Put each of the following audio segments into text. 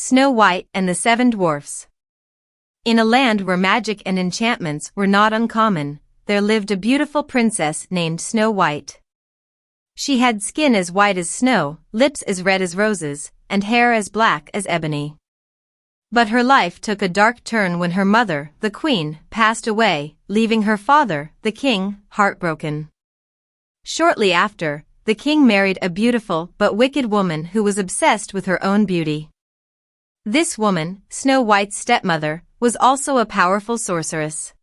Snow White and the Seven Dwarfs. In a land where magic and enchantments were not uncommon, there lived a beautiful princess named Snow White. She had skin as white as snow, lips as red as roses, and hair as black as ebony. But her life took a dark turn when her mother, the queen, passed away, leaving her father, the king, heartbroken. Shortly after, the king married a beautiful but wicked woman who was obsessed with her own beauty. This woman, Snow White's stepmother, was also a powerful sorceress.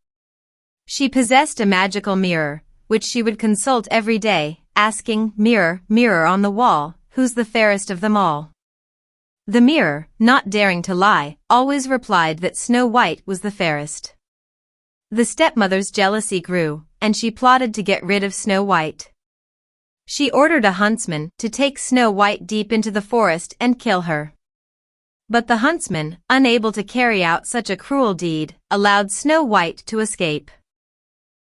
She possessed a magical mirror, which she would consult every day, asking, "Mirror, mirror on the wall, who's the fairest of them all?" The mirror, not daring to lie, always replied that Snow White was the fairest. The stepmother's jealousy grew, and she plotted to get rid of Snow White. She ordered a huntsman to take Snow White deep into the forest and kill her. But the huntsman, unable to carry out such a cruel deed, allowed Snow White to escape.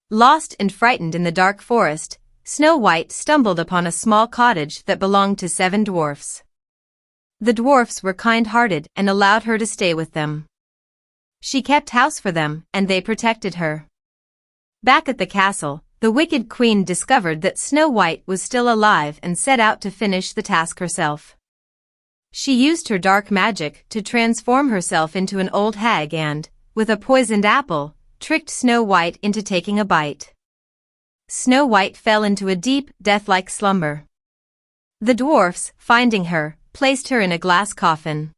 Lost and frightened in the dark forest, Snow White stumbled upon a small cottage that belonged to 7 dwarfs. The dwarfs were kind-hearted and allowed her to stay with them. She kept house for them, and they protected her. Back at the castle, the wicked queen discovered that Snow White was still alive and set out to finish the task herself. She used her dark magic to transform herself into an old hag and, with a poisoned apple, tricked Snow White into taking a bite. Snow White fell into a deep, death-like slumber. The dwarfs, finding her, placed her in a glass coffin.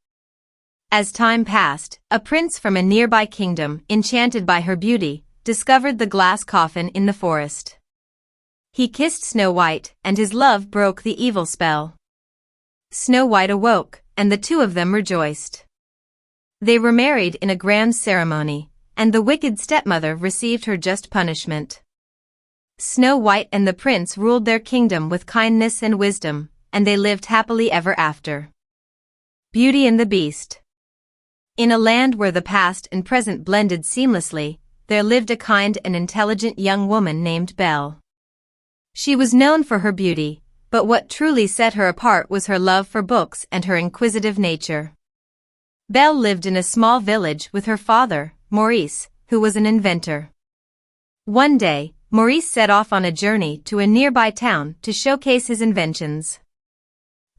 As time passed, a prince from a nearby kingdom, enchanted by her beauty, discovered the glass coffin in the forest. He kissed Snow White, and his love broke the evil spell. Snow White awoke, and the two of them rejoiced. They were married in a grand ceremony, and the wicked stepmother received her just punishment. Snow White and the prince ruled their kingdom with kindness and wisdom, and they lived happily ever after. Beauty and the Beast. In a land where the past and present blended seamlessly, there lived a kind and intelligent young woman named Belle. She was known for her beauty, but what truly set her apart was her love for books and her inquisitive nature. Belle lived in a small village with her father, Maurice, who was an inventor. One day, Maurice set off on a journey to a nearby town to showcase his inventions.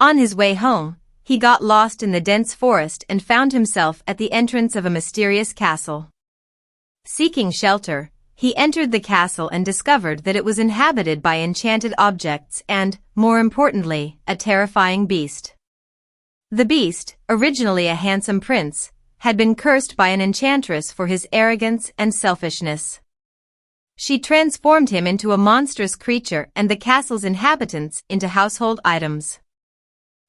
On his way home, he got lost in the dense forest and found himself at the entrance of a mysterious castle. Seeking shelter, he entered the castle and discovered that it was inhabited by enchanted objects and, more importantly, a terrifying beast. The beast, originally a handsome prince, had been cursed by an enchantress for his arrogance and selfishness. She transformed him into a monstrous creature and the castle's inhabitants into household items.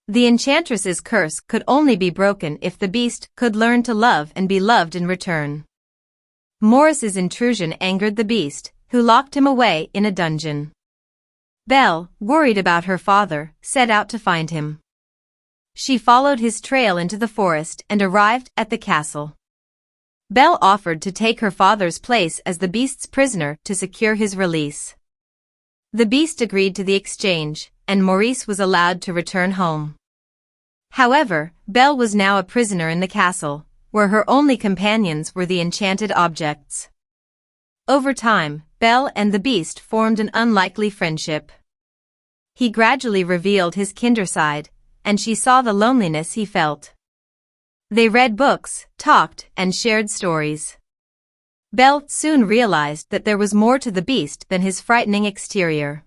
The enchantress's curse could only be broken if the beast could learn to love and be loved in return. Maurice's intrusion angered the beast, who locked him away in a dungeon. Belle, worried about her father, set out to find him. She followed his trail into the forest and arrived at the castle. Belle offered to take her father's place as the beast's prisoner to secure his release. The beast agreed to the exchange, and Maurice was allowed to return home. However, Belle was now a prisoner in the castle, where her only companions were the enchanted objects. Over time, Belle and the beast formed an unlikely friendship. He gradually revealed his kinder side, and she saw the loneliness he felt. They read books, talked, and shared stories. Belle soon realized that there was more to the beast than his frightening exterior.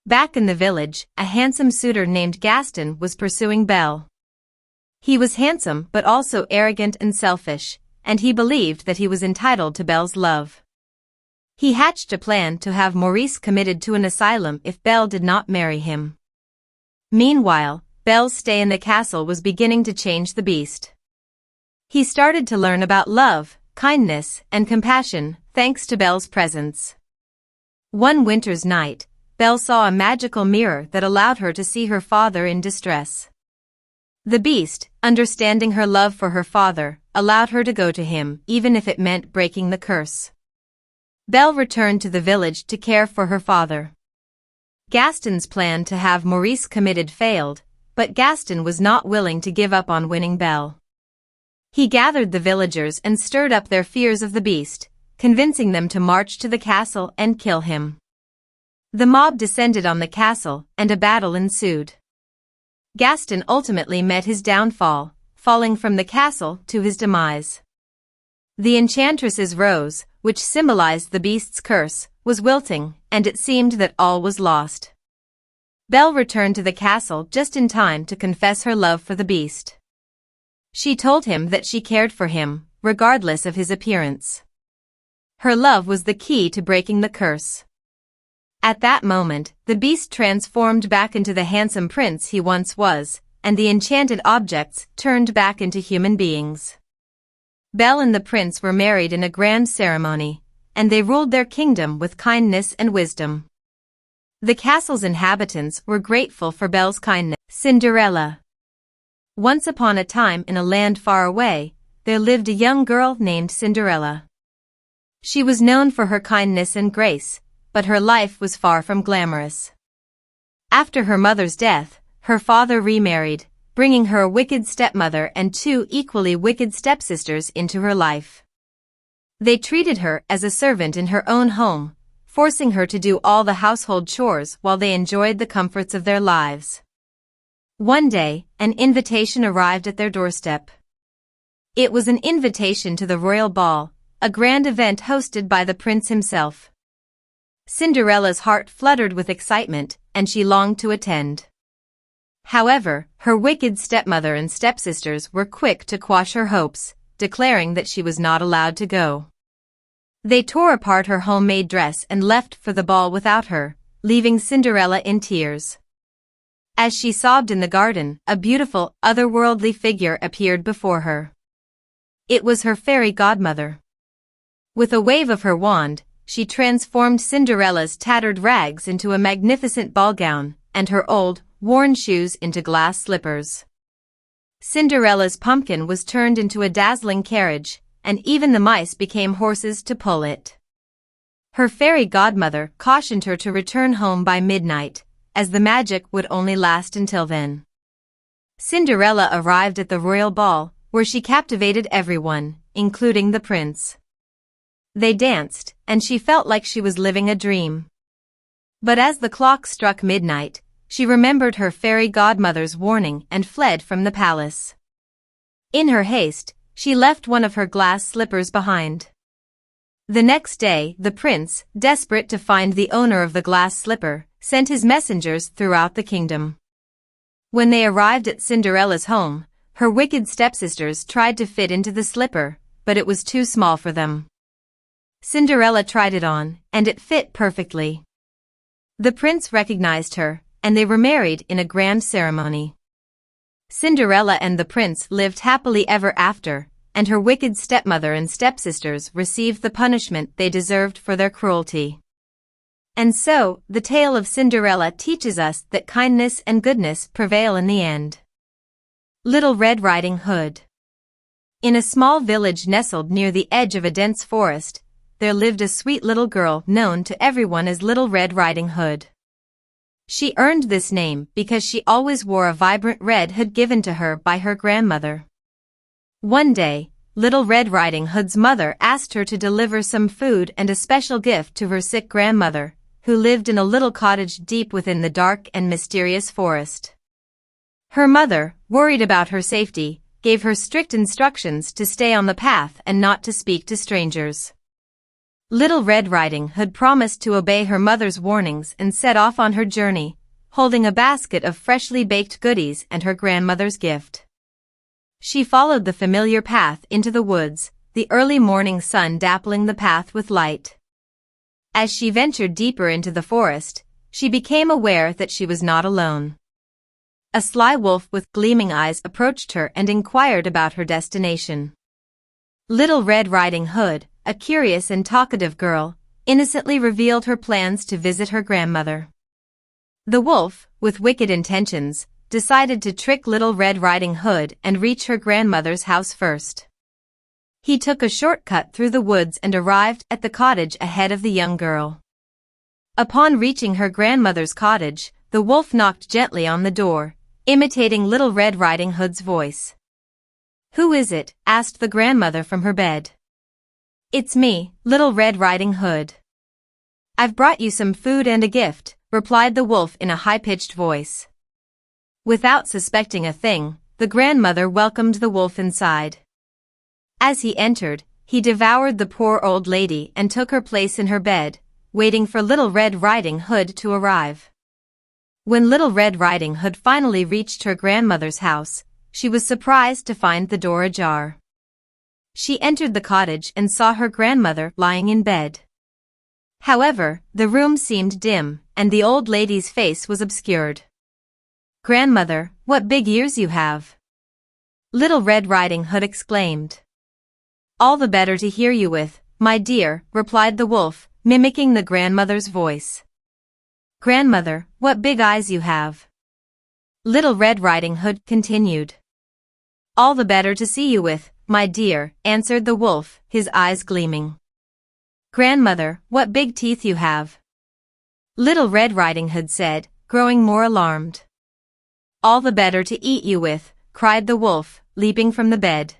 Back in the village, a handsome suitor named Gaston was pursuing Belle. He was handsome but also arrogant and selfish, and he believed that he was entitled to Belle's love. He hatched a plan to have Maurice committed to an asylum if Belle did not marry him. Meanwhile, Belle's stay in the castle was beginning to change the beast. He started to learn about love, kindness, and compassion, thanks to Belle's presence. One winter's night, Belle saw a magical mirror that allowed her to see her father in distress. The beast, understanding her love for her father, allowed her to go to him, even if it meant breaking the curse. Belle returned to the village to care for her father. Gaston's plan to have Maurice committed failed, but Gaston was not willing to give up on winning Belle. He gathered the villagers and stirred up their fears of the beast, convincing them to march to the castle and kill him. The mob descended on the castle, and a battle ensued. Gaston ultimately met his downfall, falling from the castle to his demise. The enchantress's rose, which symbolized the beast's curse, was wilting, and it seemed that all was lost. Belle returned to the castle just in time to confess her love for the beast. She told him that she cared for him, regardless of his appearance. Her love was the key to breaking the curse. At that moment, the beast transformed back into the handsome prince he once was, and the enchanted objects turned back into human beings. Belle and the prince were married in a grand ceremony, and they ruled their kingdom with kindness and wisdom. The castle's inhabitants were grateful for Belle's kindness. Cinderella. Once upon a time in a land far away, there lived a young girl named Cinderella. She was known for her kindness and grace, but her life was far from glamorous. After her mother's death, her father remarried, bringing her a wicked stepmother and two equally wicked stepsisters into her life. They treated her as a servant in her own home, forcing her to do all the household chores while they enjoyed the comforts of their lives. One day, an invitation arrived at their doorstep. It was an invitation to the royal ball, a grand event hosted by the prince himself. Cinderella's heart fluttered with excitement, and she longed to attend. However, her wicked stepmother and stepsisters were quick to quash her hopes, declaring that she was not allowed to go. They tore apart her homemade dress and left for the ball without her, leaving Cinderella in tears. As she sobbed in the garden, a beautiful, otherworldly figure appeared before her. It was her fairy godmother. With a wave of her wand, she transformed Cinderella's tattered rags into a magnificent ball gown, and her old, worn shoes into glass slippers. Cinderella's pumpkin was turned into a dazzling carriage, and even the mice became horses to pull it. Her fairy godmother cautioned her to return home by midnight, as the magic would only last until then. Cinderella arrived at the royal ball, where she captivated everyone, including the prince. They danced, and she felt like she was living a dream. But as the clock struck midnight, she remembered her fairy godmother's warning and fled from the palace. In her haste, she left one of her glass slippers behind. The next day, the prince, desperate to find the owner of the glass slipper, sent his messengers throughout the kingdom. When they arrived at Cinderella's home, her wicked stepsisters tried to fit into the slipper, but it was too small for them. Cinderella tried it on, and it fit perfectly. The prince recognized her, and they were married in a grand ceremony. Cinderella and the prince lived happily ever after, and her wicked stepmother and stepsisters received the punishment they deserved for their cruelty. And so, the tale of Cinderella teaches us that kindness and goodness prevail in the end. Little Red Riding Hood. In a small village nestled near the edge of a dense forest, there lived a sweet little girl known to everyone as Little Red Riding Hood. She earned this name because she always wore a vibrant red hood given to her by her grandmother. One day, Little Red Riding Hood's mother asked her to deliver some food and a special gift to her sick grandmother, who lived in a little cottage deep within the dark and mysterious forest. Her mother, worried about her safety, gave her strict instructions to stay on the path and not to speak to strangers. Little Red Riding Hood promised to obey her mother's warnings and set off on her journey, holding a basket of freshly baked goodies and her grandmother's gift. She followed the familiar path into the woods, the early morning sun dappling the path with light. As she ventured deeper into the forest, she became aware that she was not alone. A sly wolf with gleaming eyes approached her and inquired about her destination. Little Red Riding Hood, a curious and talkative girl, innocently revealed her plans to visit her grandmother. The wolf, with wicked intentions, decided to trick Little Red Riding Hood and reach her grandmother's house first. He took a shortcut through the woods and arrived at the cottage ahead of the young girl. Upon reaching her grandmother's cottage, the wolf knocked gently on the door, imitating Little Red Riding Hood's voice. "Who is it?" asked the grandmother from her bed. "It's me, Little Red Riding Hood. I've brought you some food and a gift," replied the wolf in a high-pitched voice. Without suspecting a thing, the grandmother welcomed the wolf inside. As he entered, he devoured the poor old lady and took her place in her bed, waiting for Little Red Riding Hood to arrive. When Little Red Riding Hood finally reached her grandmother's house, she was surprised to find the door ajar. She entered the cottage and saw her grandmother lying in bed. However, the room seemed dim, and the old lady's face was obscured. "Grandmother, what big ears you have!" Little Red Riding Hood exclaimed. "All the better to hear you with, my dear," replied the wolf, mimicking the grandmother's voice. "Grandmother, what big eyes you have!" Little Red Riding Hood continued. "All the better to see you with, my dear," answered the wolf, his eyes gleaming. "Grandmother, what big teeth you have!" Little Red Riding Hood said, growing more alarmed. "All the better to eat you with," cried the wolf, leaping from the bed.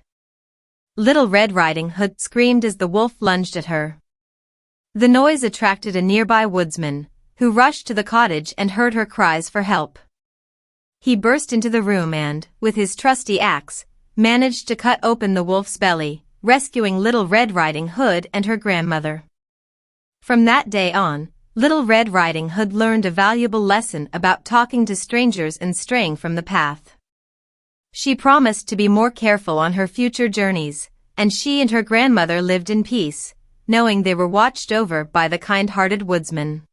Little Red Riding Hood screamed as the wolf lunged at her. The noise attracted a nearby woodsman, who rushed to the cottage and heard her cries for help. He burst into the room and, with his trusty axe, managed to cut open the wolf's belly, rescuing Little Red Riding Hood and her grandmother. From that day on, Little Red Riding Hood learned a valuable lesson about talking to strangers and straying from the path. She promised to be more careful on her future journeys, and she and her grandmother lived in peace, knowing they were watched over by the kind-hearted woodsman.